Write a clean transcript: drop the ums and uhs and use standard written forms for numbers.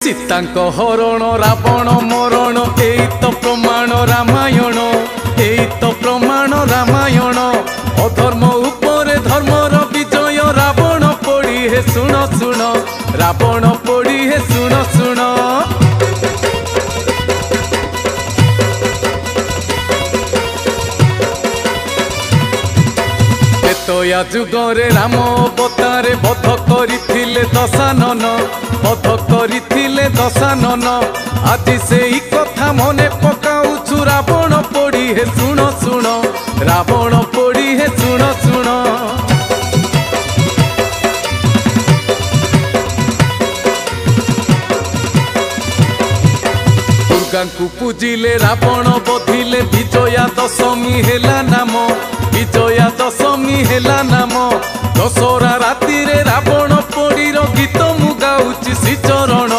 सीतांक हरण रावण मरण एई तो प्रमाण रामायण एई तो प्रमाण रामायण अधर्म उपरे धर्मर विजय रावण पड़ी हे सुन सुन रावण पड़ी हे सुन सुन त्रेतया जुगरे राम अवतारे बध करिथिले दशानन बध करिथिले दशानन आज सेई कथा मने पकाउछु रावण पड़ी हे सुन सुन रावण पड़ी हे सुन सुन दुर्गा को पूजिले रावण बधिले विजया दशमी हेला नाम विजया दशमी हेला नाम दशहरा राति रे रावण पड़ी गीत मु गाउछि श्री चरण।